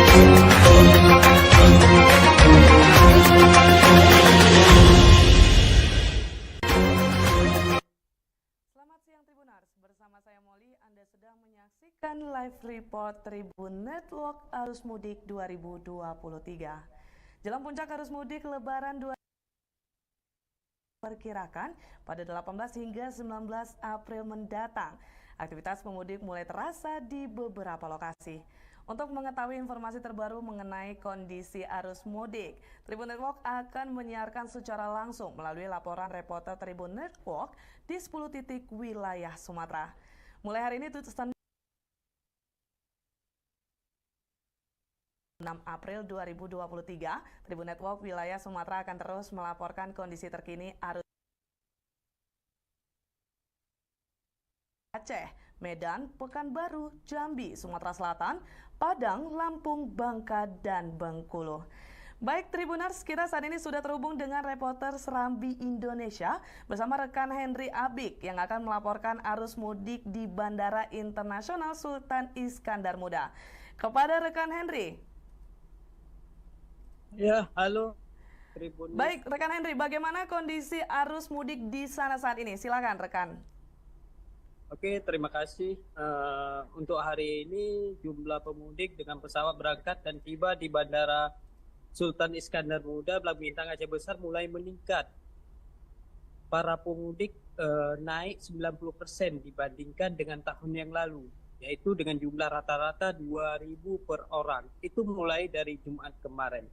Selamat siang Tribuners, bersama saya Molly, Anda sedang menyaksikan live report Tribun Network Arus Mudik 2023. Jelang puncak arus mudik Lebaran 2023 diperkirakan pada 18 hingga 19 April mendatang. Aktivitas pemudik mulai terasa di beberapa lokasi. Untuk mengetahui informasi terbaru mengenai kondisi arus mudik, Tribun Network akan menyiarkan secara langsung melalui laporan reporter Tribun Network di 10 titik wilayah Sumatera. Mulai hari ini 6 April 2023, Tribun Network wilayah Sumatera akan terus melaporkan kondisi terkini arus Aceh, Medan, Pekanbaru, Jambi, Sumatera Selatan, Padang, Lampung, Bangka, dan Bengkulu. Baik Tribuners, kita saat ini sudah terhubung dengan reporter Serambi Indonesia bersama rekan Henry Abik yang akan melaporkan arus mudik di Bandara Internasional Sultan Iskandar Muda. Kepada rekan Henry. Ya, halo Tribun. Baik, rekan Henry, bagaimana kondisi arus mudik di sana saat ini? Silakan rekan. Oke, terima kasih. Untuk hari ini jumlah pemudik dengan pesawat berangkat dan tiba di Bandara Sultan Iskandar Muda, Belang Bintang, Aceh Besar mulai meningkat. Para pemudik naik 90% dibandingkan dengan tahun yang lalu, yaitu dengan jumlah rata-rata 2.000 per orang. Itu mulai dari Jumat kemarin.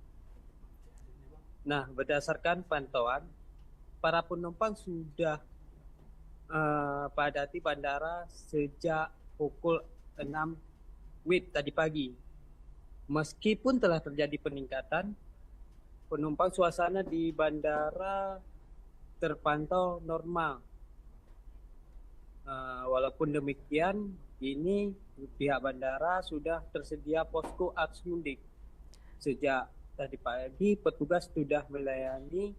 Nah, berdasarkan pantauan, para penumpang sudah padati bandara sejak pukul 6 WIB tadi pagi. Meskipun telah terjadi peningkatan, penumpang suasana di bandara terpantau normal. Walaupun demikian, kini pihak bandara sudah tersedia posko arus mudik. Sejak tadi pagi, petugas sudah melayani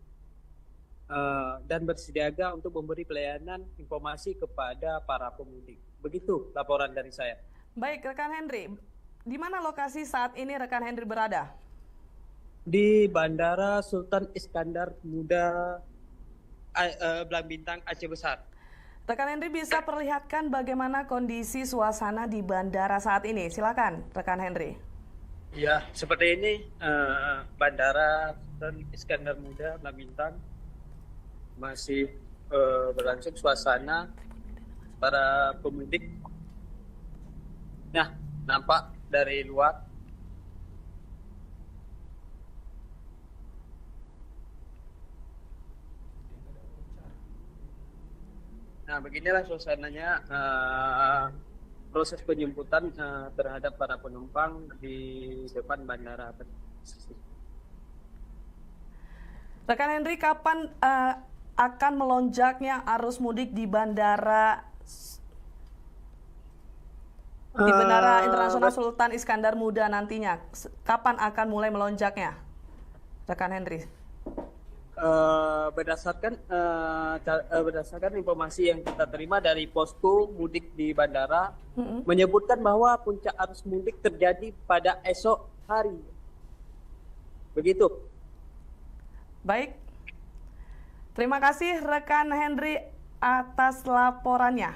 dan bersiaga untuk memberi pelayanan informasi kepada para pemudik. Begitu laporan dari saya. Baik, rekan Henry. Di mana lokasi saat ini rekan Henry berada? Di Bandara Sultan Iskandar Muda, Belang Bintang, Aceh Besar. Rekan Henry bisa perlihatkan bagaimana kondisi suasana di bandara saat ini. Silakan, rekan Henry. Ya, seperti ini Bandara Sultan Iskandar Muda, Belang Bintang. Masih berlangsung suasana para pemudik. Nah, nampak dari luar. Nah, beginilah suasananya proses penjemputan terhadap para penumpang di depan bandara. Rekan Henry, kapan akan melonjaknya arus mudik di Bandara Internasional Sultan Iskandar Muda nantinya? Kapan akan mulai melonjaknya, rekan Henry? Berdasarkan informasi yang kita terima dari posko mudik di bandara, menyebutkan bahwa puncak arus mudik terjadi pada esok hari. Begitu. Baik. Terima kasih rekan Henry atas laporannya.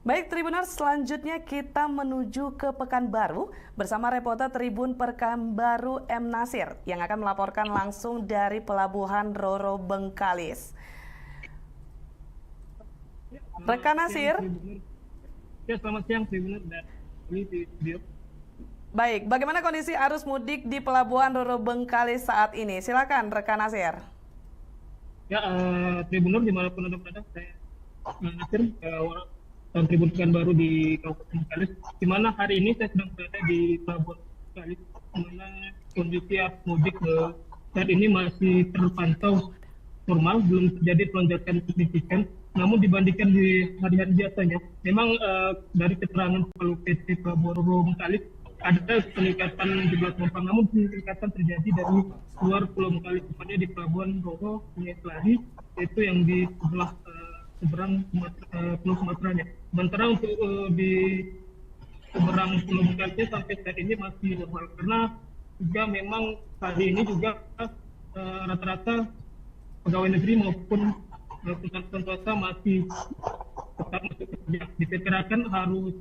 Baik Tribuners, selanjutnya kita menuju ke Pekanbaru bersama reporter Tribun Pekanbaru M. Nasir yang akan melaporkan langsung dari Pelabuhan Roro Bengkalis. Rekan Nasir. Ya, selamat siang Tribuners dan di studio. Baik, bagaimana kondisi arus mudik di Pelabuhan Roro Bengkalis saat ini? Silakan rekan Nasir. Ya, Tribuners dimanapun Anda berada, saya Nasir, Tribun Pekanbaru di Kabupaten Bengkalis, di mana hari ini saya sedang berada di Pelabuhan Bengkalis, di mana kondisi arus mudik saat ini masih terpantau normal, belum terjadi lonjakan signifikan. Namun dibandingkan di hari-hari biasanya, memang dari keterangan Kepala PT Pelabuhan Roro Bengkalis ada peningkatan jumlah penumpang, namun peningkatan terjadi dari luar Pulau Bengkalis, tepatnya di Pelabuhan Roro Sungai Kelari, yaitu yang di sebelah seberang Pulau Sumateranya. Sementara untuk di seberang Pulau Bengkalis sampai saat ini masih normal, karena juga memang hari ini juga rata-rata pegawai negeri maupun perusahaan swasta masih tetap masuk kerja. Diperkirakan harus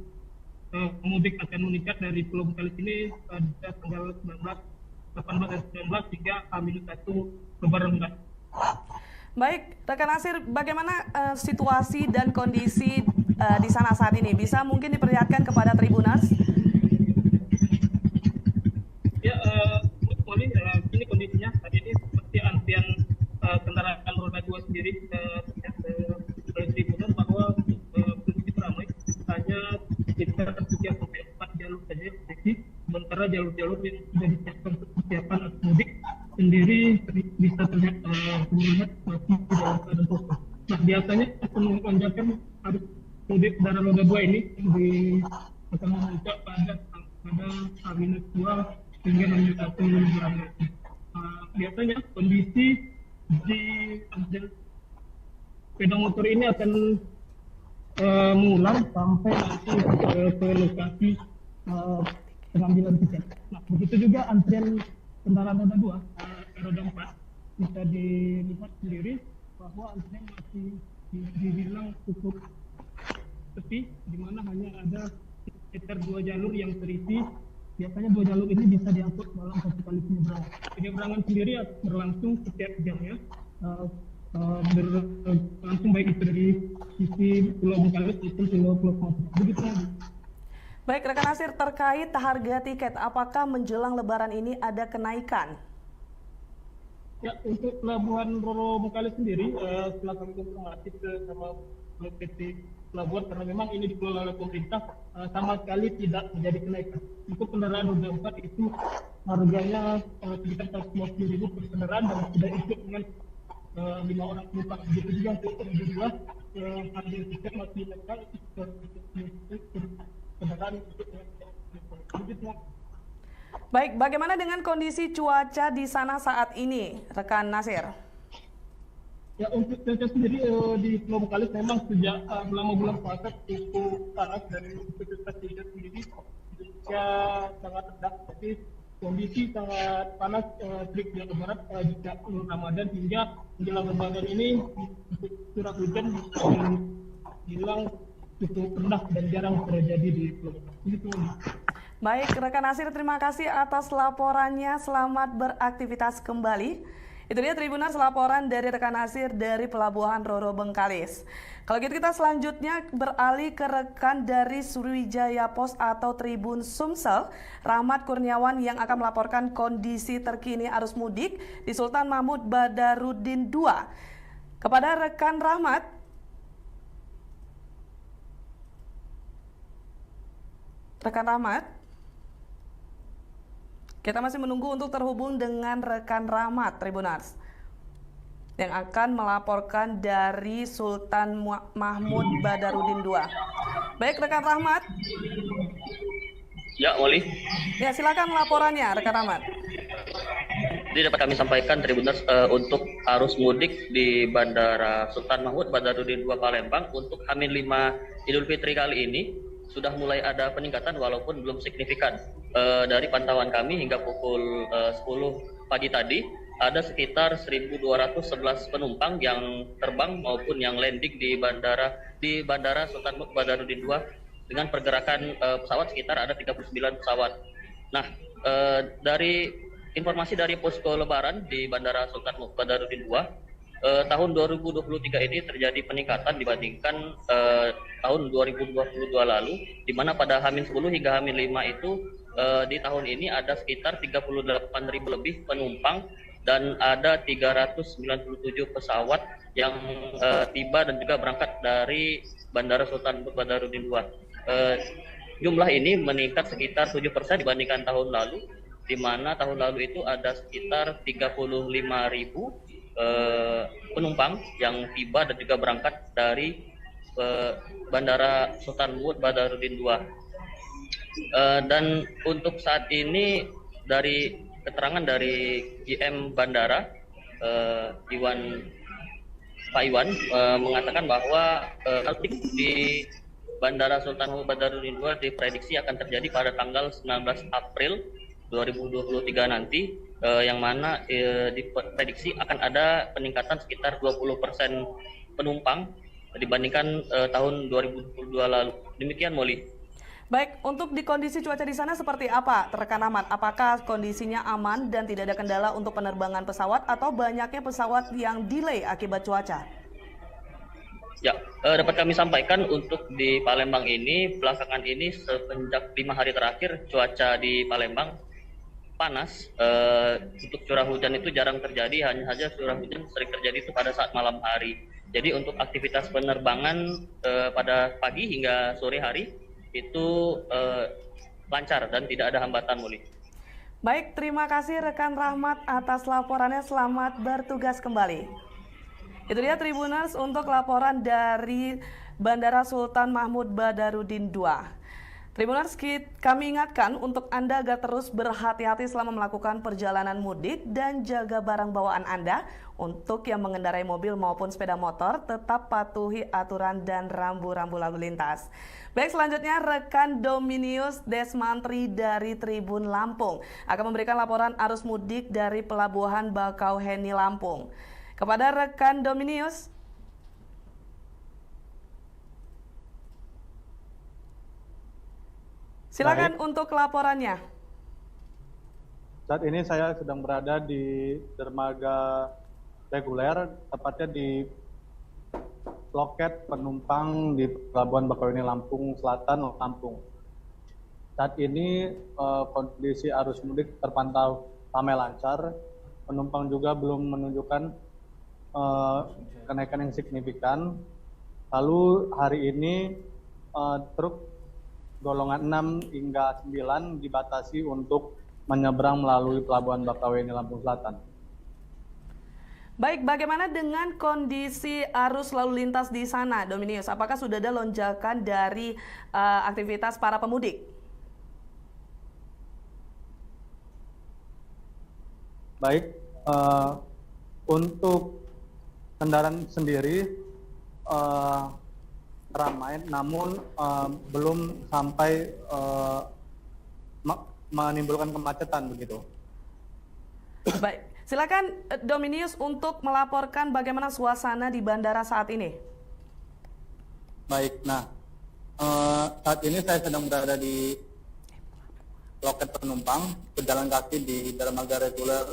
pemudik akan meningkat dari Pulau Bengkalis ini pada tanggal 19, 18 dan 19 hingga H-1 Lebaran mendatang. Baik, rekan Nasir, bagaimana situasi dan kondisi di sana saat ini? Bisa mungkin diperlihatkan kepada Tribuners? Ya, Molly, ini kondisinya saat ini seperti antrian kendaraan roda 2 sendiri dari Tribuners, bahwa begitu ramai, hanya sekitar 3-4 jalur saja yang terisi, sementara jalur-jalur yang sudah disiapkan untuk persiapan mudik sendiri bisa terlihat masih dalam keadaan kosong. Nah, biasanya lonjakan harus mudik dari roda 2 ini akan memuncak pada H-2 hingga H-1 Lebaran nanti. Biasanya kondisi di sepeda motor ini akan mengular sampai nanti ke lokasi pengambilan tiket. Nah, begitu juga antrian kendaraan roda 2, roda 4, bisa dilihat sendiri bahwa antrian masih dibilang cukup sepi, di mana hanya ada sekitar 2 jalur yang terisi. Biasanya 2 jalur ini bisa diangkut dalam satu kali penyeberangan. Penyeberangan sendiri berlangsung setiap jamnya, berlangsung baik itu dari sisi Pulau Bengkalis maupun Pulau Sumatera. Begitu lagi. Baik, rekan Nasir, terkait harga tiket, apakah menjelang Lebaran ini ada kenaikan? Ya, untuk Pelabuhan Roro Bengkalis sendiri, setelah kami konfirmasi sama PT Pelabuhan, karena memang ini dikelola oleh pemerintah, sama sekali tidak terjadi kenaikan. Untuk kendaraan roda 4 itu harganya sekitar 150.000 per kendaraan dan sudah ikut dengan 5 orang penumpang. Begitu juga untuk roda 2, harga tiket masih naik kendaraan. Baik, bagaimana dengan kondisi cuaca di sana saat ini, rekan Nasir? Ya, untuk cuaca sendiri di Pulau Bengkalis memang sejak selama bulan puasa cukup panas, dari intensitas hujan sendiri juga sangat rendah. Jadi kondisi sangat panas terik di Jawa Barat juga sebelum Ramadan hingga menjelang Ramadan ini untuk curah hujan bisa dibilang cukup rendah dan jarang terjadi di Pulau Bengkalis. Baik, rekan Nasir, terima kasih atas laporannya. Selamat beraktivitas kembali. Itu dia Tribuners, laporan dari rekan Nasir dari Pelabuhan Roro Bengkalis. Kalau gitu kita selanjutnya beralih ke rekan dari Sriwijaya Pos atau Tribun Sumsel, Rahmat Kurniawan, yang akan melaporkan kondisi terkini arus mudik di Sultan Mahmud Badarudin II. Kepada rekan Rahmat. Rekan Rahmat, kita masih menunggu untuk terhubung dengan rekan Rahmat Tribuners yang akan melaporkan dari Sultan Mahmud Badarudin II. Baik, rekan Rahmat. Ya, Molly. Ya, silakan laporannya, rekan Rahmat. Jadi dapat kami sampaikan Tribuners untuk arus mudik di Bandara Sultan Mahmud Badarudin II Palembang untuk H-5 Idul Fitri kali ini sudah mulai ada peningkatan walaupun belum signifikan. Dari pantauan kami hingga pukul 10 pagi tadi ada sekitar 1.211 penumpang yang terbang maupun yang landing di Bandara Sultan Mahmud Badarudin II dengan pergerakan pesawat sekitar ada 39 pesawat. Nah, dari informasi dari posko Lebaran di Bandara Sultan Mahmud Badarudin II, tahun 2023 ini terjadi peningkatan dibandingkan tahun 2022 lalu, di mana pada H-10 hingga H-5 itu di tahun ini ada sekitar 38.000 lebih penumpang dan ada 397 pesawat yang tiba dan juga berangkat dari Bandara Sultan Mahmud Badarudin II. Jumlah ini meningkat sekitar 7% dibandingkan tahun lalu, di mana tahun lalu itu ada sekitar 35.000 penumpang yang tiba dan juga berangkat dari Bandara Sultan Mahmud Badarudin II. Dan untuk saat ini dari keterangan dari GM Bandara, Pak Iwan mengatakan bahwa di Bandara Sultan Mahmud Badarudin II diprediksi akan terjadi pada tanggal 19 April 2023 nanti, yang mana diprediksi akan ada peningkatan sekitar 20% penumpang dibandingkan tahun 2022 lalu. Demikian, Molly. Baik, untuk di kondisi cuaca di sana seperti apa, rekan Ahmad? Apakah kondisinya aman dan tidak ada kendala untuk penerbangan pesawat atau banyaknya pesawat yang delay akibat cuaca? Ya, dapat kami sampaikan untuk di Palembang ini, belakangan ini semenjak 5 hari terakhir cuaca di Palembang panas. Untuk curah hujan itu jarang terjadi, hanya saja curah hujan sering terjadi itu pada saat malam hari. Jadi untuk aktivitas penerbangan pada pagi hingga sore hari itu lancar dan tidak ada hambatan, Muli. Baik, terima kasih rekan Rahmat atas laporannya. Selamat bertugas kembali. Itu dia Tribuners untuk laporan dari Bandara Sultan Mahmud Badarudin II. Tribuners, kami ingatkan untuk Anda agar terus berhati-hati selama melakukan perjalanan mudik dan jaga barang bawaan Anda. Untuk yang mengendarai mobil maupun sepeda motor, tetap patuhi aturan dan rambu-rambu lalu lintas. Baik, selanjutnya rekan Dominius Desmantri dari Tribun Lampung akan memberikan laporan arus mudik dari Pelabuhan Bakauheni Lampung. Kepada rekan Dominius. Silakan untuk laporannya. Saat ini saya sedang berada di dermaga reguler, tepatnya di loket penumpang di Pelabuhan Bakauheni Lampung Selatan, Lampung. Saat ini kondisi arus mudik terpantau ramai lancar. Penumpang juga belum menunjukkan kenaikan yang signifikan. Lalu hari ini truk golongan 6 hingga 9 dibatasi untuk menyeberang melalui Pelabuhan Bakauheni Lampung Selatan. Baik, bagaimana dengan kondisi arus lalu lintas di sana, Dominius? Apakah sudah ada lonjakan dari aktivitas para pemudik? Baik, untuk kendaraan sendiri ramai, namun belum sampai menimbulkan kemacetan begitu. Baik, silakan Dominius untuk melaporkan bagaimana suasana di bandara saat ini. Baik, nah saat ini saya sedang berada di loket penumpang, berjalan kaki di dermaga reguler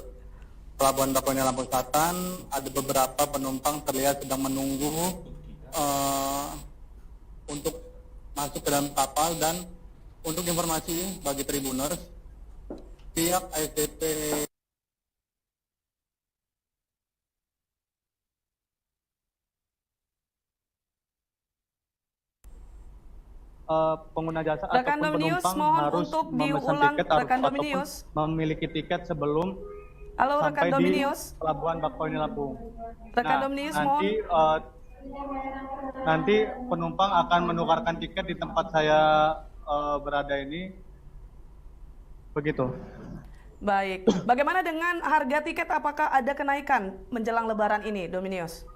Pelabuhan Bakauheni Lampung Selatan. Ada beberapa penumpang terlihat sedang menunggu untuk masuk ke dalam kapal. Dan untuk informasi bagi Tribuners, pihak ASDP pengguna jasa rekan ataupun Dominius, penumpang mohon harus untuk memesan diulang, tiket rekan ataupun Dominius. memiliki tiket sebelum Halo rekan sampai di Dominius. Pelabuhan Bakauheni Lampung. Rekan Dominius, nanti penumpang akan menukarkan tiket di tempat saya berada ini. Begitu. Baik, bagaimana dengan harga tiket? Apakah ada kenaikan menjelang Lebaran ini, Dominius?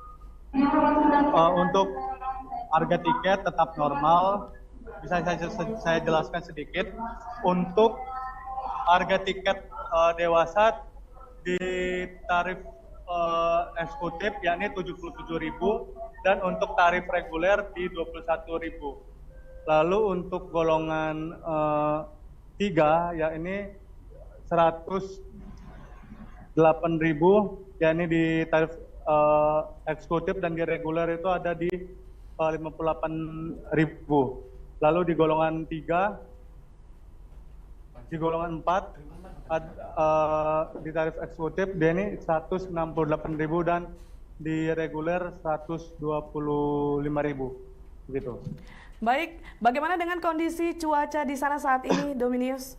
Untuk harga tiket tetap normal. Bisa saya jelaskan sedikit. Untuk harga tiket dewasa di tarif eksekutif yakni 77.000 dan untuk tarif reguler di 21.000. Lalu untuk golongan 3 yakni 108.000 yakni di tarif eksekutif, dan di reguler itu ada di 58.000. Lalu di golongan 3, di golongan 4 di tarif eksekutif dia ini 168.000 dan di reguler 125.000 begitu. Baik, bagaimana dengan kondisi cuaca di sana saat ini, Dominius?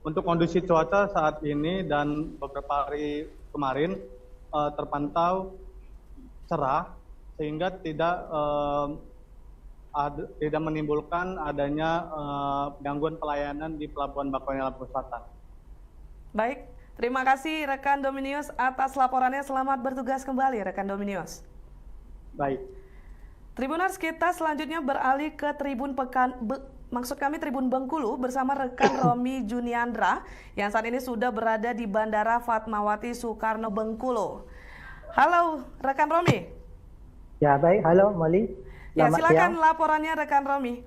Untuk kondisi cuaca saat ini dan beberapa hari kemarin terpantau cerah sehingga tidak menimbulkan adanya gangguan pelayanan di Pelabuhan Bakauheni Lampung Selatan. Baik, terima kasih rekan Dominius atas laporannya. Selamat bertugas kembali rekan Dominius. Baik. Tribuners, kita selanjutnya beralih ke Tribun Bengkulu bersama rekan Romi Juniandra yang saat ini sudah berada di Bandara Fatmawati Soekarno Bengkulu. Halo, rekan Romi. Ya baik, halo Molly. Ya, silakan laporannya rekan Romi.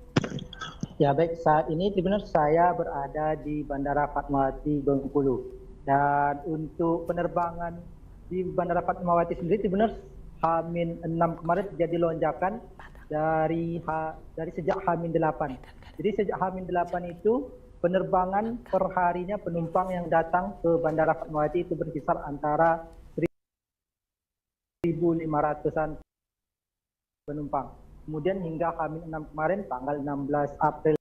Ya baik, saat ini Tribuners saya berada di Bandara Fatmawati Bengkulu. Dan untuk penerbangan di Bandara Fatmawati sendiri, Tribuners, H-6 kemarin terjadi lonjakan dari sejak H-8. Jadi sejak H-8 itu penerbangan per harinya penumpang yang datang ke Bandara Fatmawati itu berkisar antara 1.500-an penumpang. Kemudian hingga H-6 kemarin tanggal 16 April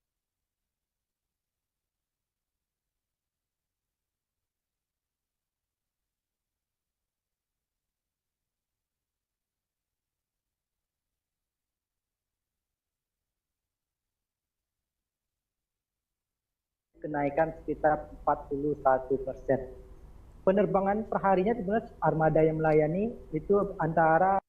kenaikan sekitar 41%. Penerbangan perharinya sebenarnya armada yang melayani itu antara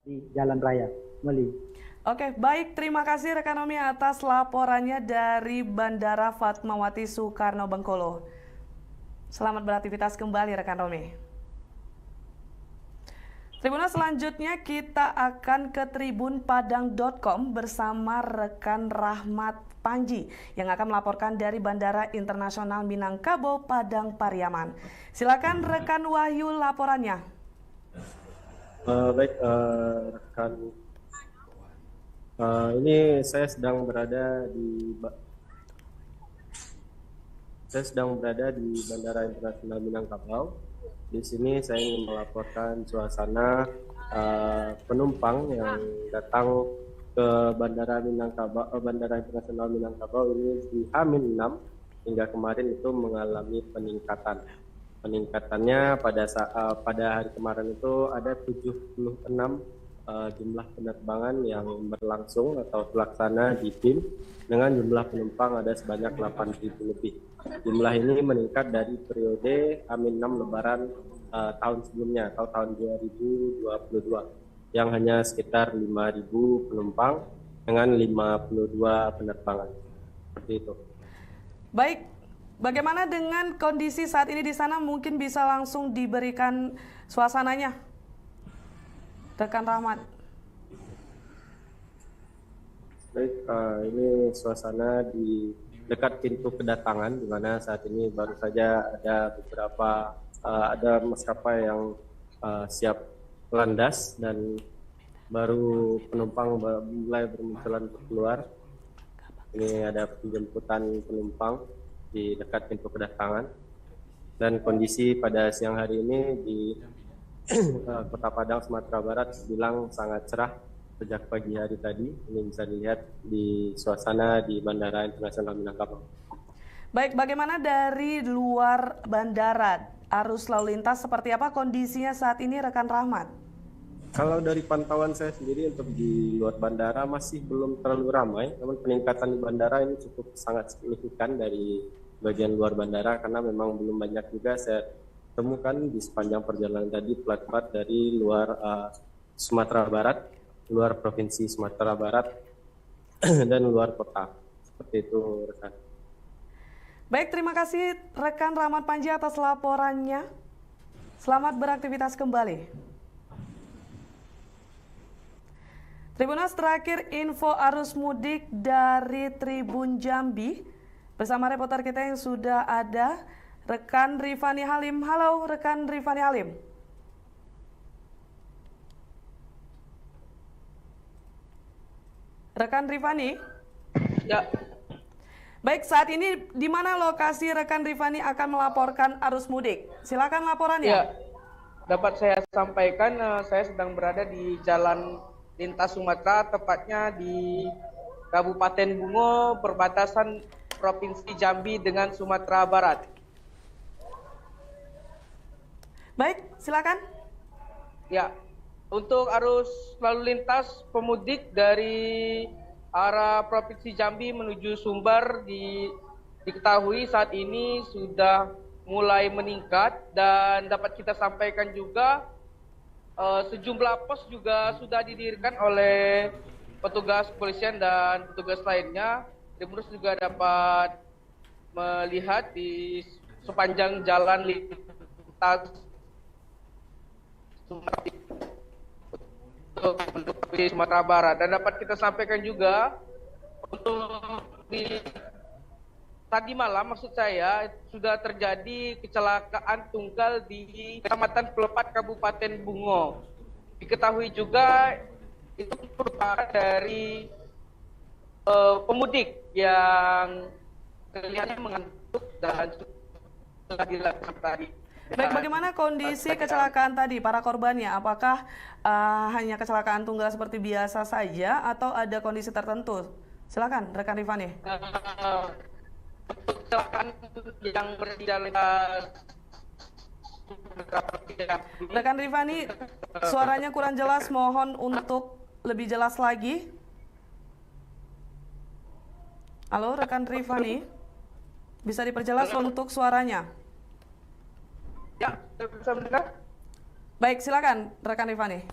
di jalan raya. Meli. Oke, baik. Terima kasih rekan Romi atas laporannya dari Bandara Fatmawati Soekarno Bengkulu. Selamat beraktivitas kembali rekan Romi. Tribuners, selanjutnya kita akan ke tribunpadang.com bersama rekan Rahmat Panji yang akan melaporkan dari Bandara Internasional Minangkabau Padang Pariaman. Silakan rekan Wahyu laporannya. Baik, rekan. Ini saya sedang berada di Bandara Internasional Minangkabau. Di sini saya ingin melaporkan suasana penumpang yang datang ke Bandara Internasional Minangkabau ini di H-6 hingga kemarin itu mengalami peningkatan. Peningkatannya pada hari kemarin itu ada 76 jumlah penerbangan yang berlangsung atau terlaksana di tim dengan jumlah penumpang ada sebanyak 8.000 lebih. Jumlah ini meningkat dari periode H-6 Lebaran tahun sebelumnya atau tahun 2022 yang hanya sekitar 5.000 penumpang dengan 52 penerbangan. Seperti itu. Baik. Bagaimana dengan kondisi saat ini di sana? Mungkin bisa langsung diberikan suasananya, rekan Rahmat. Baik, ini suasana di dekat pintu kedatangan, di mana saat ini baru saja ada beberapa maskapai yang siap landas dan baru penumpang mulai bermunculan keluar. Ini ada penjemputan penumpang di dekat pintu kedatangan, dan kondisi pada siang hari ini di Kota Padang, Sumatera Barat bilang sangat cerah sejak pagi hari tadi. Ini bisa dilihat di suasana di Bandara Internasional Minangkabau. Baik, bagaimana dari luar bandara? Arus lalu lintas seperti apa kondisinya saat ini rekan Rahmat? Kalau dari pantauan saya sendiri untuk di luar bandara masih belum terlalu ramai, namun peningkatan di bandara ini cukup sangat signifikan dari bagian luar bandara karena memang belum banyak juga saya temukan di sepanjang perjalanan tadi plat-plat dari luar Sumatera Barat, luar provinsi Sumatera Barat dan luar kota. Seperti itu rekan. Baik, terima kasih rekan Rahmat Panji atas laporannya. Selamat beraktivitas kembali. Tribuners, terakhir info arus mudik dari Tribun Jambi. Bersama reporter kita yang sudah ada, rekan Rifani Halim. Halo rekan Rifani Halim. Rekan Rifani? Ya, Baik, saat ini di mana lokasi rekan Rifani akan melaporkan arus mudik? Silakan laporannya. ya, dapat saya sampaikan, saya sedang berada di Jalan Lintas Sumatera, tepatnya di Kabupaten Bungo, perbatasan Provinsi Jambi dengan Sumatera Barat. Baik, silakan. Ya, untuk arus lalu lintas pemudik dari arah Provinsi Jambi menuju Sumbar diketahui saat ini sudah mulai meningkat, dan dapat kita sampaikan juga sejumlah pos juga sudah didirikan oleh petugas kepolisian dan petugas lainnya. Tribuners juga dapat melihat di sepanjang jalan lintas Sumatera Barat, dan dapat kita sampaikan juga untuk tadi malam, maksud saya, sudah terjadi kecelakaan tunggal di Kecamatan Pelepat, Kabupaten Bungo. Diketahui juga itu merupakan dari pemudik yang kelihatannya mengantuk dan sudah dilakukan tadi. Baik, bagaimana kondisi kecelakaan tadi para korbannya? Apakah hanya kecelakaan tunggal seperti biasa saja atau ada kondisi tertentu? Silakan rekan Rifani. Kecelakaan yang berjalan Rekan Rifani, suaranya kurang jelas, mohon untuk lebih jelas lagi. Halo rekan Rifani, bisa diperjelas untuk suaranya? Ya, bisa mendengar? Baik, silakan rekan Rifani.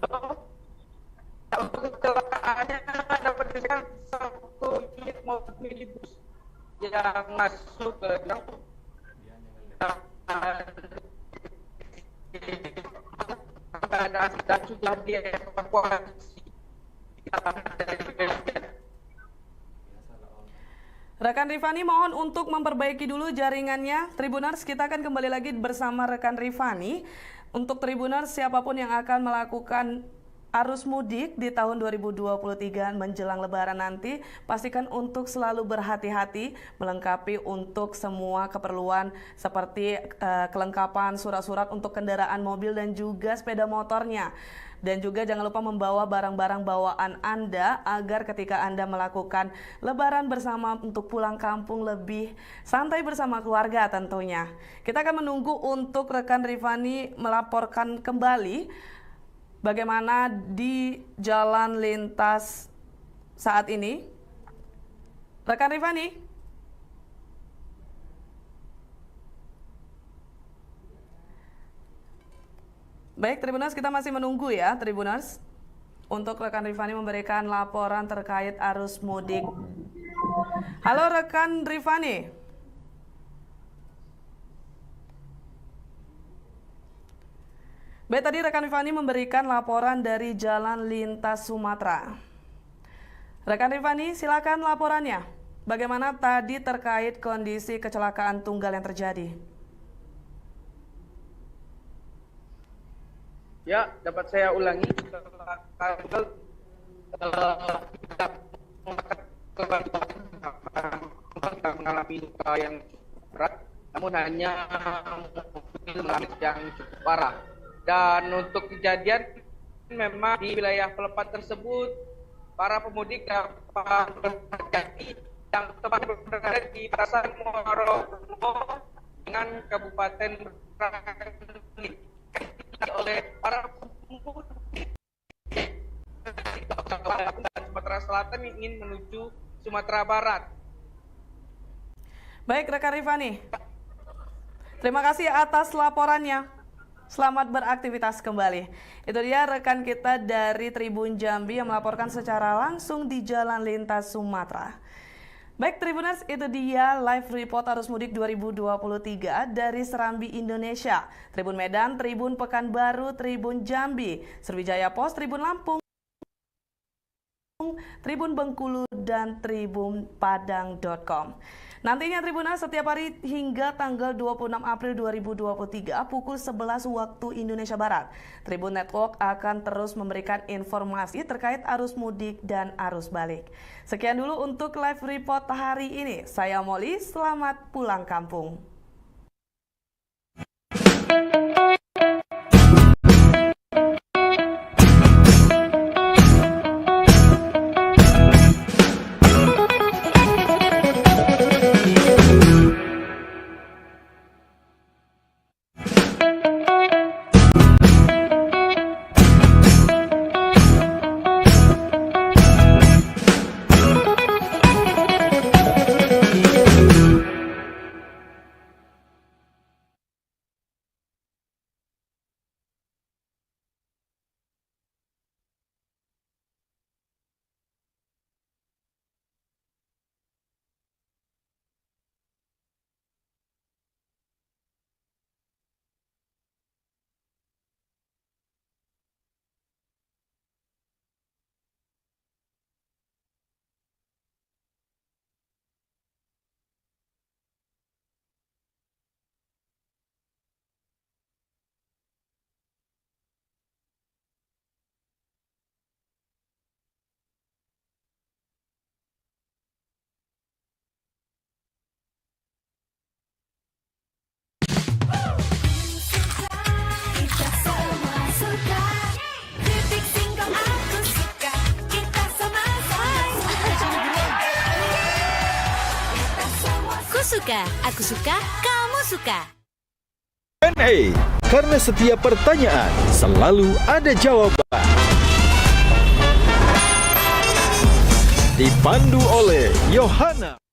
Untuk kecelakaannya dapat dikatakan satu unit mobil minibus yang masuk ke dalam dan sudah dievakuasi. Rekan Rifani, mohon untuk memperbaiki dulu jaringannya. Tribuners, kita akan kembali lagi bersama rekan Rifani. Untuk Tribuners, siapapun yang akan melakukan arus mudik di tahun 2023 menjelang Lebaran nanti, pastikan untuk selalu berhati-hati, melengkapi untuk semua keperluan seperti kelengkapan surat-surat untuk kendaraan mobil dan juga sepeda motornya. Dan juga jangan lupa membawa barang-barang bawaan Anda agar ketika Anda melakukan Lebaran bersama untuk pulang kampung lebih santai bersama keluarga tentunya. Kita akan menunggu untuk rekan Rifani melaporkan kembali bagaimana di jalan lintas saat ini. Rekan Rifani. Baik, Tribuners, kita masih menunggu ya, Tribuners, untuk rekan Rifani memberikan laporan terkait arus mudik. Halo rekan Rifani. Baik, tadi rekan Rifani memberikan laporan dari Jalan Lintas Sumatera. Rekan Rifani, silakan laporannya. Bagaimana tadi terkait kondisi kecelakaan tunggal yang terjadi? Ya, dapat saya ulangi. Kita mengalami luka yang cukup berat, namun hanya mengalami yang cukup parah. Dan untuk kejadian memang di wilayah Pelepat tersebut, para pemudik dapat terjadi yang tepat berada di perasaan Muaro dengan Kabupaten Bangli oleh para pemudik Sumatera Selatan ingin menuju Sumatera Barat. Baik, rekan Rifani. Terima kasih atas laporannya. Selamat beraktivitas kembali. Itu dia rekan kita dari Tribun Jambi yang melaporkan secara langsung di Jalan Lintas Sumatera. Baik Tribuners, itu dia live report arus mudik 2023 dari Serambi Indonesia. Tribun Medan, Tribun Pekanbaru, Tribun Jambi, Sriwijaya Pos, Tribun Lampung. Tribun Bengkulu, dan tribunpadang.com. Nantinya Tribunas setiap hari hingga tanggal 26 April 2023 pukul 11 waktu Indonesia Barat. Tribun Network akan terus memberikan informasi terkait arus mudik dan arus balik. Sekian dulu untuk live report hari ini. Saya Molly, selamat pulang kampung. Aku suka, kamu suka. Q&A, karena setiap pertanyaan selalu ada jawaban. Dipandu oleh Yohana.